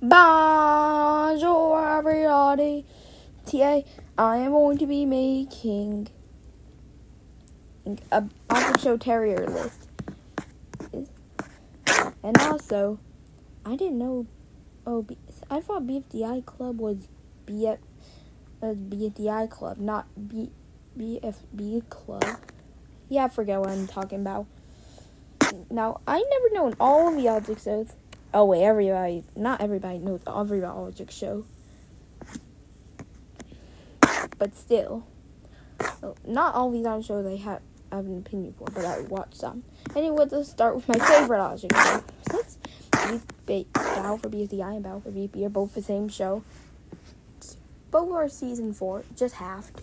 Bonjour, everybody. Today, I am going to be making a Object Show Terrier list. And also, I didn't know. I thought BFDI Club was BFDI Club, not BFB Club. Yeah, I forget what I'm talking about. Now, I never known all of the Object Shows. Oh wait, not everybody knows every Object Show. But still, not all these Object Shows I have an opinion for, but I watch some. Anyway, let's start with my favorite Object Show. Since Battle for BFDI and Battle for BFB are both the same show, both are season 4, just halved.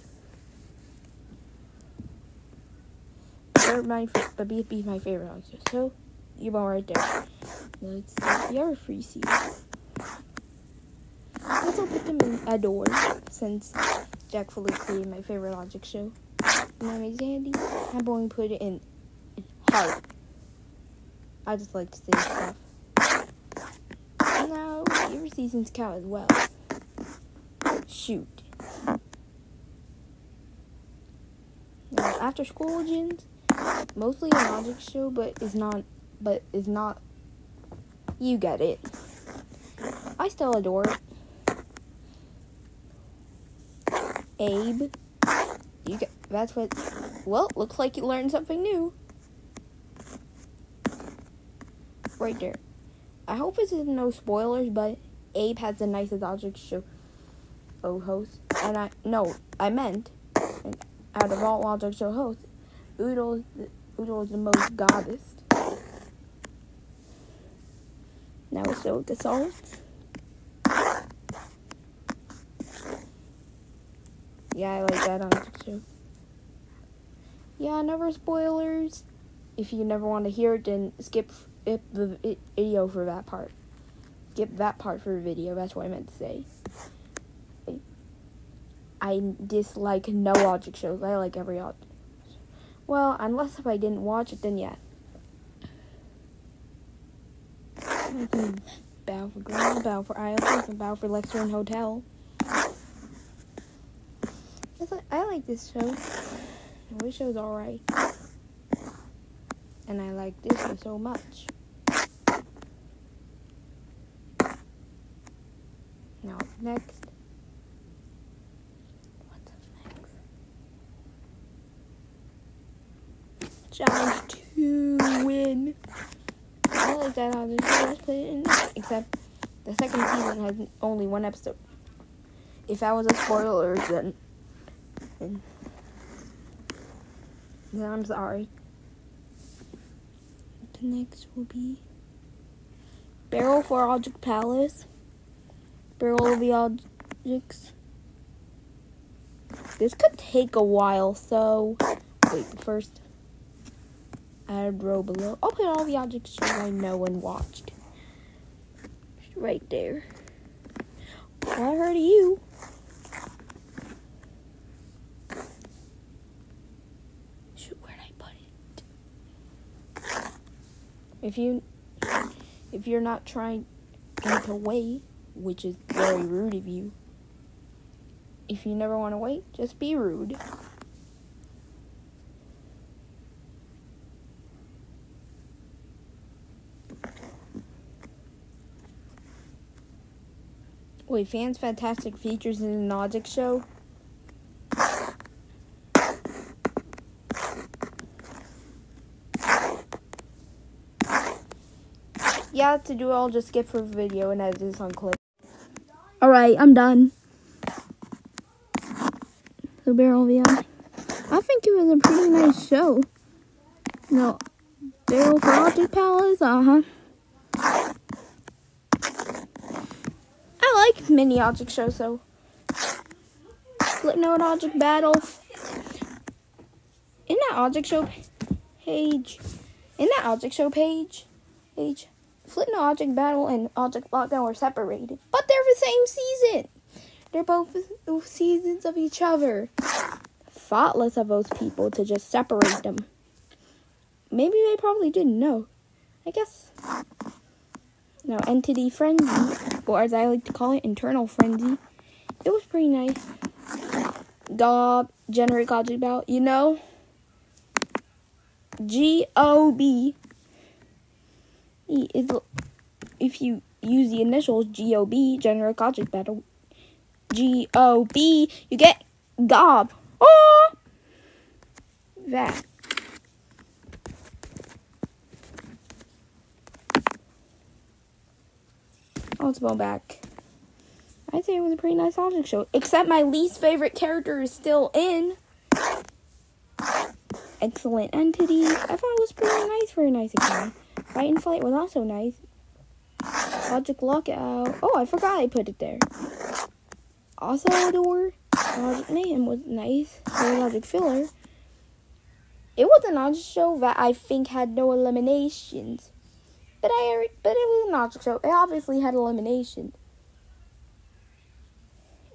But BFB is my favorite Object Show. You're all right there. Let's see the other 3 seasons. Let's all put them in Adore, since Jack fully created my favorite Object Show. And that makes Andy. I'm going to put it in Heart. I just like to say stuff. Now, the other seasons count as well. Shoot. Now, After School Legends, mostly an Object Show, but is not. You get it. I still adore it. Abe. That's what. Well, looks like you learned something new. Right there. I hope this is no spoilers, but Abe has the nicest Object Show host. And I meant, out of all Object Show hosts, Udo is the most goddess. Now so the songs. Yeah, I like that Object Show. Yeah, never spoilers. If you never want to hear it, then skip the video for that part. Skip that part for the video. That's what I meant to say. I dislike no Object Shows. I like every Object. Well, unless if I didn't watch it, then yeah. Battle for Ground, Battle for Isles, and Battle for Lecture Hotel. I like this show. This show's alright. And I like this show so much. Now, next. What's up next? Challenge to win. I like that how the show was put in, except the second season has only 1 episode. If that was a spoiler, then I'm sorry. The next will be Barrel for Object Palace. Barrel of the Objects. This could take a while, so wait, first add row below. I'll put all the Object Shows I know and watched. Right there. Well, I heard of you. Shoot, where'd I put it? If you're not trying to wait, which is very rude of you. If you never want to wait, just be rude. Wait, fans' fantastic features in an Object Show? Yeah, to do it, I'll just skip for video and edit this on clip. Alright, I'm done. The Barrel of the Objects. I think it was a pretty nice show. No, Barrel for Object Palace, I like mini Object Shows, so Flipnote Object Battle. In that Object Show page, Flipnote Object Battle and Object Lockdown were separated, but they're the same season. They're both seasons of each other. Thoughtless of those people to just separate them. Maybe they probably didn't know. I guess. Now, Entity Frenzy or as I like to call it, Internal Frenzy. It was pretty nice. Gob, Generic Object Battle, you know? G-O-B. If you use the initials G-O-B, Generic Object Battle, G-O-B, you get Gob. Oh! That. Let's go back. I'd say it was a pretty nice object show. Except my least favorite character is still in. Excellent Entities. I thought it was pretty nice for a nice again. Fight and Flight was also nice. Logic Lockout. Oh, I forgot I put it there. Also, Logic Mayhem was nice. Logic Filler. It was an object show that I think had no eliminations. But it was an object show. It obviously had eliminations.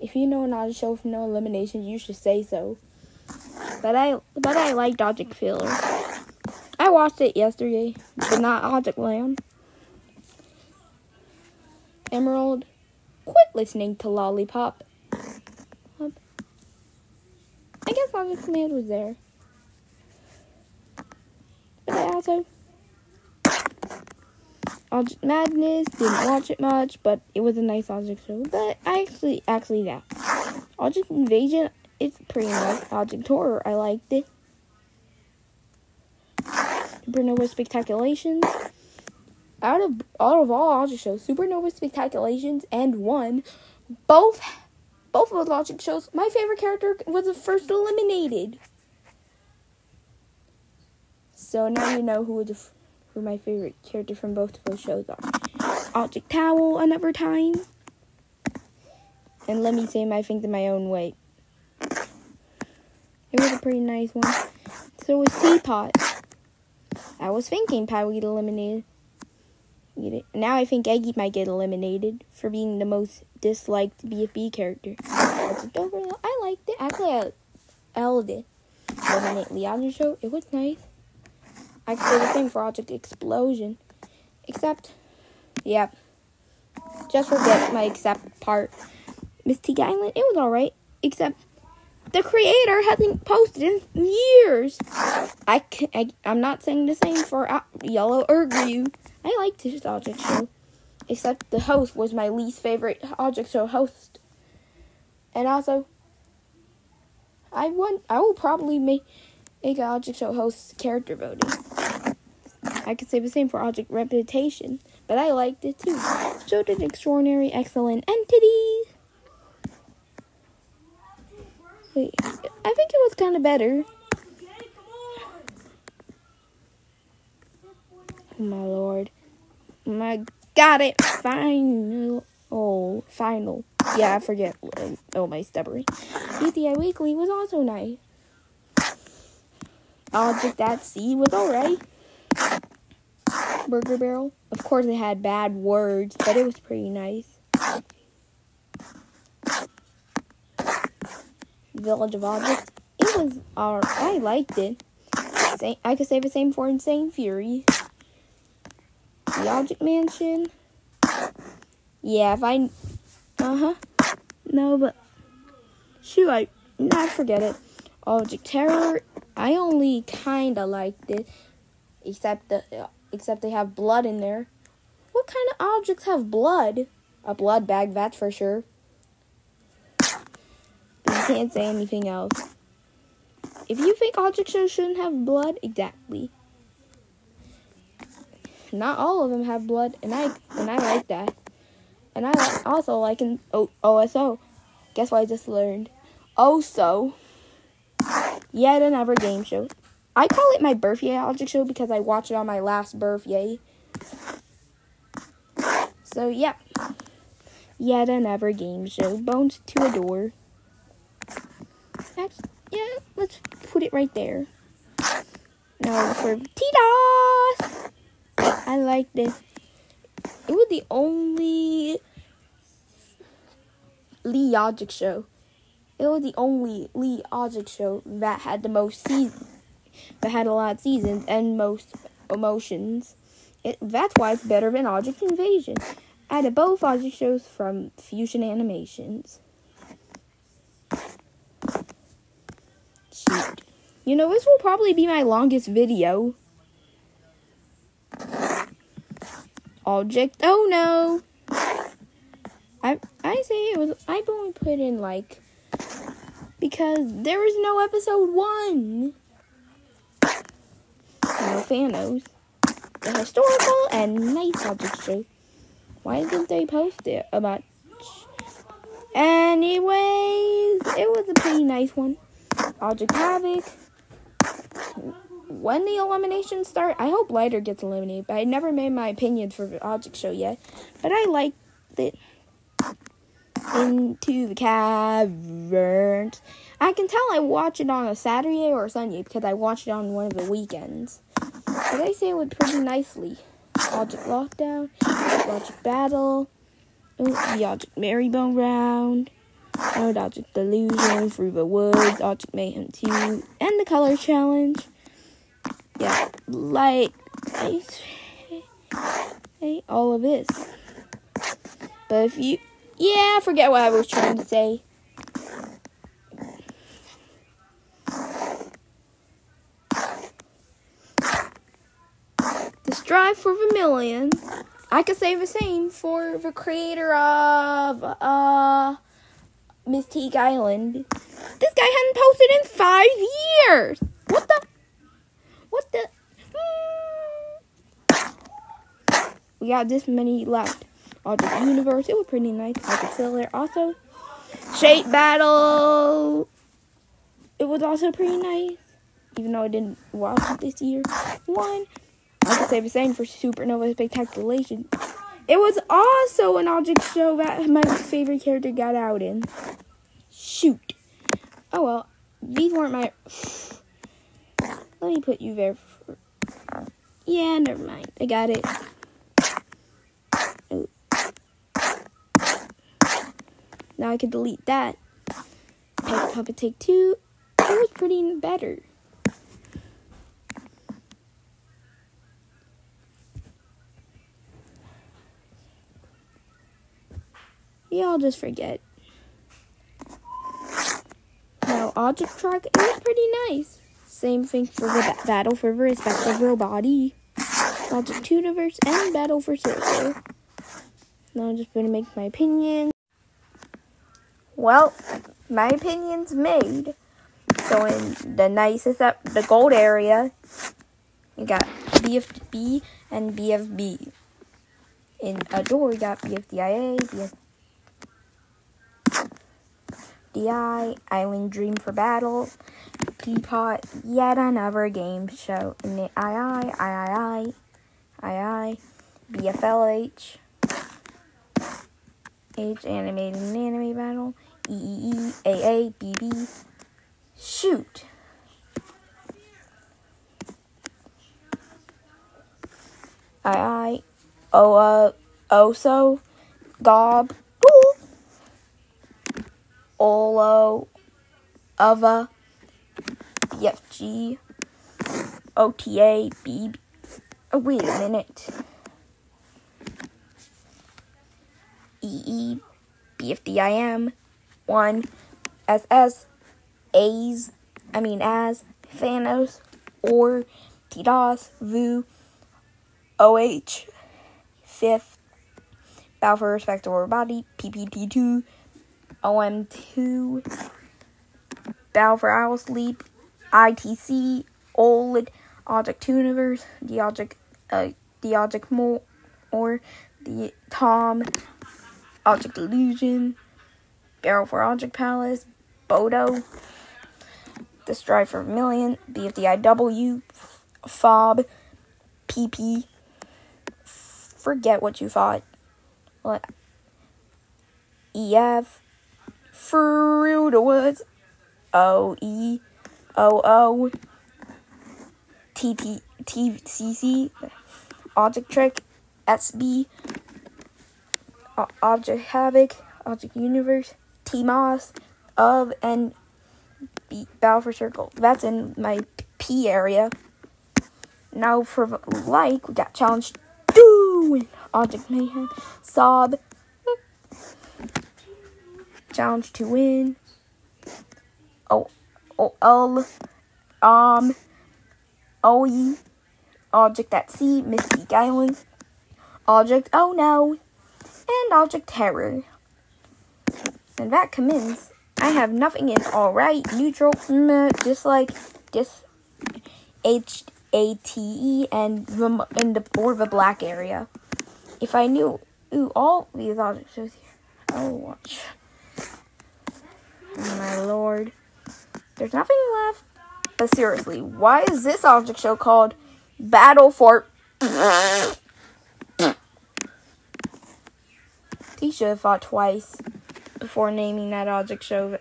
If you know an object show with no eliminations, you should say so. But I liked Object Filler. I watched it yesterday, but not Object Land. Emerald. Quit listening to Lollipop. I guess Object Command was there. But I also Object Madness, didn't watch it much, but it was a nice object show. But I actually yeah. Object Invasion, it's pretty nice. Object Horror, I liked it. Supernova Spectaculations. Out of all object shows, Supernova Spectaculations and One, both of those object shows, my favorite character was the first eliminated. So now you know who my favorite character from both of those shows are. Object Towel, Another Time. And let me say my things in my own way. It was a pretty nice one. So was Teapot. I was thinking Pat would get eliminated. Now I think Eggy might get eliminated for being the most disliked BFB character. I liked it. Actually, I loved it. Eliminate Leon show. It was nice. I could say the same for Object Explosion. Except, yeah. Just forget my except part. Mystique Island, it was alright. Except, the creator hasn't posted in years. I'm not saying the same for Yellow Urgryu. I liked this object show. Except the host was my least favorite object show host. And also, I will probably make an object show host character voting. I could say the same for Object Reputation, but I liked it too. So did Extraordinary Excellent Entities. Wait, I think it was kind of better. Oh my lord. Got it. Final. Oh, final. Yeah, I forget. Oh, my stuttering. BTI Weekly was also nice. Object at Sea was alright. Burger Barrel. Of course, it had bad words, but it was pretty nice. Village of Objects. It was alright. I liked it. I could say the same for Insane Fury. The Object Mansion. Yeah, if I... No, but... Shoot, I forget it. Object Terror. I only kinda liked it. Except they have blood in there. What kind of objects have blood? A blood bag, that's for sure. But you can't say anything else. If you think object shows shouldn't have blood, exactly. Not all of them have blood, and I like that. And I also like an OSO. Guess what I just learned? OSO. Yet another game show. I call it my birthday object show because I watched it on my last birthday. So, yeah. Yet another game show. Bones to Adore. Yeah, let's put it right there. Now for T-DOS. I like this. It was the only Lee object show. It was the only Lee object show that had the most seasons. That had a lot of seasons and most emotions. That's why it's better than Object Invasion. added both object shows from Fusion Animations. Shoot. You know, this will probably be my longest video. Object, oh no. I say it was, I've only put in like, because there was no episode 1. No Thanos. The historical and nice object show. Why didn't they post it much? Anyways, it was a pretty nice one. Object Havoc. When the eliminations start, I hope Lighter gets eliminated, but I never made my opinions for the object show yet. But I liked it. Into the Caverns. I can tell I watch it on a Saturday or a Sunday because I watched it on one of the weekends. But they say it went pretty nicely. Object Lockdown, Object Battle, the Object Marybone Round, Object Delusion, Through the Woods, Object Mayhem 2, and the Color Challenge. Yeah, like, all of this. But if you, yeah, I forget what I was trying to say. The Strive for Vermilion. I could say the same for the creator of Mystique Island. This guy hadn't posted in 5 years. What the? We got this many left. Object Universe, it was pretty nice. Object Filler, also. Shape Battle, it was also pretty nice. Even though I didn't watch it this year. I could say the same for Supernova Spectaculation. It was also an object show that my favorite character got out in. Shoot. Oh well, these weren't my... Let me put you there. Yeah, never mind. I got it. Oh. Now I can delete that. Puppet Take 2. It was pretty better. Yeah, I'll just forget. Now, Object Track, it was pretty nice. Same thing for the Battle for the Respective Body, Object Universe, and Battle for Circle. Now I'm just going to make my opinion. Well, my opinion's made. So in the nicest, the gold area, you got BFB and BFB. In Adore, you got BFDIA, BFDI, Island Dream for Battle, Teapot, yet another game show. In the II, BFLH, H Animated and Anime Battle, EEE, AA, BB. Shoot. Oso, Gob, Olo, Ava, BFG, OTA, BB. Oh, wait a minute. EE, BFDIM, 1, SS, as Thanos, or TDOS, VU, OH, 5th, Battle for Respective Body, PPT2, OM2, Battle for Owl Sleep, ITC, OLED, Object Universe, the Object More, the Tom, Object Illusion, Battle for Object Palace, Bodo, the Strive for Vermilion, BFDIW, FOB, PP, forget what you thought. What? EF, Through the Woods, OE, OO, TCC, Object Trick, SB, Object Havoc, Object Universe, T-Moss, of, and Battle for Circle. That's in my P area. Now for like, we got Challenge 2. Object Mayhem. Sob. Challenge to win. OE. Object at sea. Mystique Island. Object Oh No. And Object Terror. And that commends. I have nothing in alright, neutral, dislike, HATE, and the black area. If I knew all these objects shows here, oh watch. Oh my lord. There's nothing left. But seriously, why is this object show called Battle for... He should have thought twice before naming that object show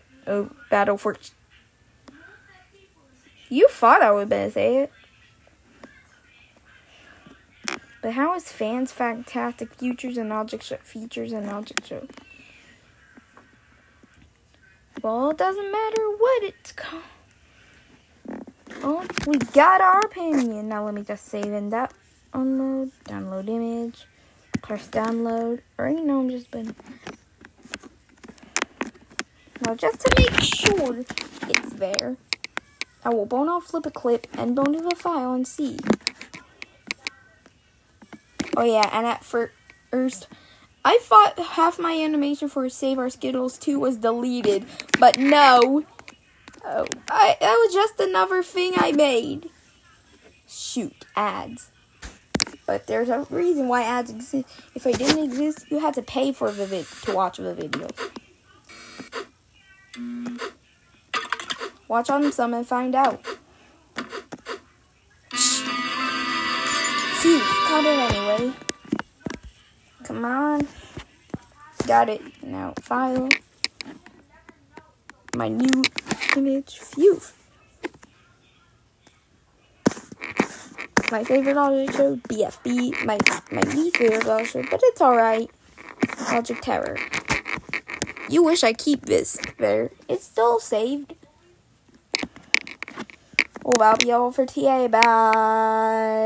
Battle for... You thought I was going to say it. But how is Fans Fantastic Features and Object Show? Well, it doesn't matter what it's called. Oh, we got our opinion. Now let me just save in that. Download image. Press download. Already know I'm just been... Now just to make sure it's there, I will flip a clip and bone to the file and see. Oh yeah, and at first, I thought half my animation for Save Our Skittles 2 was deleted, but no. Oh, that was just another thing I made. Shoot, ads. But there's a reason why ads exist. If they didn't exist, you had to pay for to watch the video. Watch on some and find out. Phew, caught it anyway. Come on. Got it. Now, file. My new image. Phew. My favorite object show, BFB. My least favorite object show, but it's alright. Object Terror. You wish I keep this there. It's still saved. Well, that'll be all for today. Bye.